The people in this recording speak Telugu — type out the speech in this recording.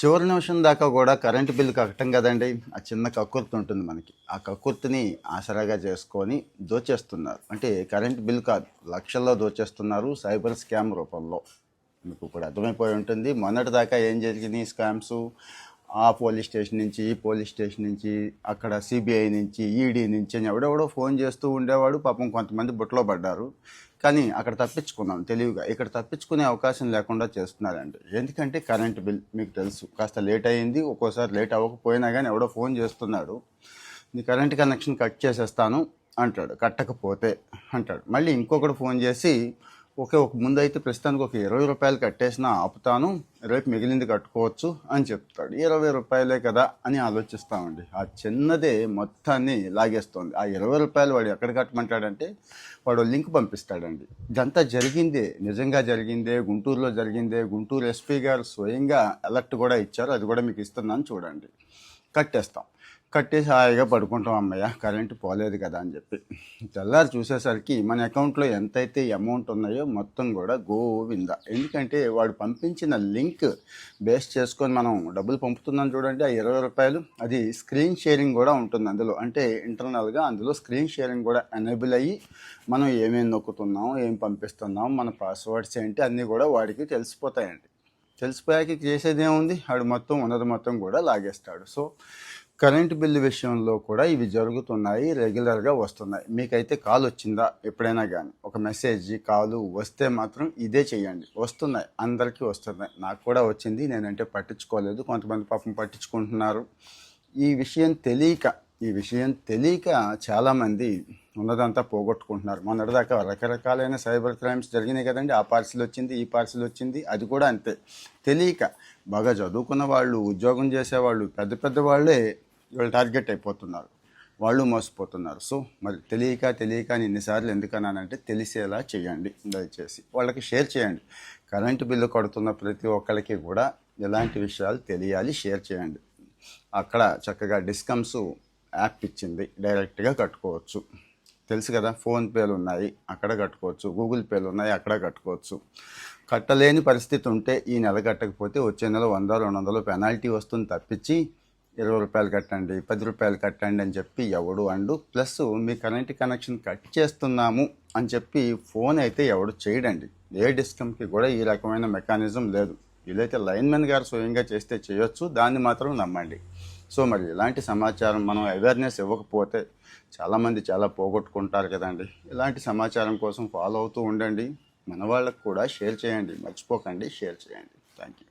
చివరి నిమిషం దాకా కూడా కరెంటు బిల్లు కట్టం కదండి. ఆ చిన్న కక్కుర్తి ఉంటుంది మనకి. ఆ కక్కుర్తిని ఆసరాగా చేసుకొని దోచేస్తున్నారు. అంటే కరెంటు బిల్ కాదు, లక్షల్లో దోచేస్తున్నారు సైబర్ స్కామ్ రూపంలో. మీకు కూడా అర్థమైపోయి ఉంటుంది. మొన్నటి దాకా ఏం జరిగినాయి స్కామ్స్. ఆ పోలీస్ స్టేషన్ నుంచి, ఈ పోలీస్ స్టేషన్ నుంచి, అక్కడ సిబిఐ నుంచి, ఈడీ నుంచి అని ఎవడెవడో ఫోన్ చేస్తూ ఉండేవాడు. పాపం కొంతమంది బుట్టలో పడ్డారు. కానీ అక్కడ తప్పించుకున్నాం తెలివిగా. ఇక్కడ తప్పించుకునే అవకాశం లేకుండా చేస్తున్నారండి. ఎందుకంటే కరెంట్ బిల్ మీకు తెలుసు, కాస్త లేట్ అయ్యింది. ఒక్కోసారి లేట్ అవ్వకపోయినా కానీ ఎవడో ఫోన్ చేస్తున్నాడు, నీ కరెంట్ కనెక్షన్ కట్ చేసేస్తాను అంటాడు. కట్టకపోతే అంటాడు. మళ్ళీ ఇంకొకటి ఫోన్ చేసి ఒక ముందు అయితే ప్రస్తుతానికి ఒక 20 రూపాయలు కట్టేసినా ఆపుతాను, రేపు మిగిలింది కట్టుకోవచ్చు అని చెప్తాడు. 20 రూపాయలే కదా అని ఆలోచిస్తామండి. ఆ చిన్నదే మొత్తాన్ని లాగేస్తుంది. ఆ 20 రూపాయలు వాడు ఎక్కడ కట్టమంటాడంటే వాడు లింక్ పంపిస్తాడండి. ఇదంతా జరిగిందే, నిజంగా జరిగిందే, గుంటూరులో జరిగిందే. గుంటూరు ఎస్పీ గారు స్వయంగా అలర్ట్ కూడా ఇచ్చారు. అది కూడా మీకు ఇస్తున్నాను చూడండి. కట్టేస్తాం, కట్టేసి హాయిగా పడుకుంటాం, అమ్మయ్య కరెంటు పోలేదు కదా అని చెప్పి. తెల్లారి చూసేసరికి మన అకౌంట్లో ఎంతైతే అమౌంట్ ఉన్నాయో మొత్తం కూడా గోవింద. ఎందుకంటే వాడు పంపించిన లింక్ బేస్ చేసుకొని మనం డబ్బులు పంపుతున్నాం చూడండి. ఆ 20 రూపాయలు అది స్క్రీన్ షేరింగ్ కూడా ఉంటుంది అందులో. అంటే ఇంటర్నల్గా అందులో స్క్రీన్ షేరింగ్ కూడా ఎనేబుల్ అయ్యి మనం ఏమేమి నొక్కుతున్నాం, ఏం పంపిస్తున్నాం, మన పాస్వర్డ్స్ ఏంటి అన్నీ కూడా వాడికి తెలిసిపోతాయండి. తెలిసిపోయాక చేసేది ఏముంది, వాడు మొత్తం ఉన్నది మొత్తం కూడా లాగేస్తాడు. సో కరెంటు బిల్లు విషయంలో కూడా ఇవి జరుగుతున్నాయి, రెగ్యులర్గా వస్తున్నాయి. మీకైతే కాల్ వచ్చిందా ఎప్పుడైనా కానీ? ఒక మెసేజ్ కాలు వస్తే మాత్రం ఇదే చేయండి. వస్తున్నాయి, అందరికీ వస్తున్నాయి. నాకు కూడా వచ్చింది, నేనంటే పట్టించుకోలేదు. కొంతమంది పాపం పట్టించుకుంటున్నారు. ఈ విషయం తెలియక చాలామంది ఉన్నదంతా పోగొట్టుకుంటున్నారు. మొన్నటిదాకా రకరకాలైన సైబర్ క్రైమ్స్ జరిగినాయి కదండి. ఆ పార్సిల్ వచ్చింది, ఈ పార్సిల్ వచ్చింది. అది కూడా అంతే. తెలియక బాగా చదువుకున్న వాళ్ళు, ఉద్యోగం చేసేవాళ్ళు, పెద్ద వాళ్ళే వీళ్ళు టార్గెట్ అయిపోతున్నారు, వాళ్ళు మోసపోతున్నారు. సో మరి తెలియక నేను ఎన్నిసార్లు ఎందుకన్నానంటే తెలిసేలా చేయండి. దయచేసి వాళ్ళకి షేర్ చేయండి. కరెంటు బిల్లు కడుతున్న ప్రతి ఒక్కరికి కూడా ఎలాంటి విషయాలు తెలియాలి, షేర్ చేయండి. అక్కడ చక్కగా డిస్కమ్స్ యాప్ ఇచ్చింది, డైరెక్ట్గా కట్టుకోవచ్చు. తెలుసు కదా, ఫోన్పేలు ఉన్నాయి, అక్కడ కట్టుకోవచ్చు. గూగుల్ పేలు ఉన్నాయి, అక్కడ కట్టుకోవచ్చు. కట్టలేని పరిస్థితి ఉంటే ఈ నెల కట్టకపోతే వచ్చే నెల 100-200 పెనాల్టీ వస్తుంది తప్పించి 20 రూపాయలు కట్టండి, 10 రూపాయలు కట్టండి అని చెప్పి ఎవడు and. Plus me current connection cut చేస్తున్నాము అని చెప్పి ఫోన్ అయితే ఎవడు చేయడండి. ఏ డిస్కమ్కి కూడా ఈ రకమైన మెకానిజం లేదు. వీలైతే లైన్మెన్ గారు స్వయంగా చేస్తే చేయొచ్చు, దాన్ని మాత్రం నమ్మండి. సో మరి ఇలాంటి సమాచారం మనం అవేర్నెస్ ఇవ్వకపోతే చాలామంది చాలా పోగొట్టుకుంటారు కదండి. ఇలాంటి సమాచారం కోసం ఫాలో అవుతూ ఉండండి. మన వాళ్ళకు కూడా షేర్ చేయండి, మర్చిపోకండి, షేర్ చేయండి. Thank you.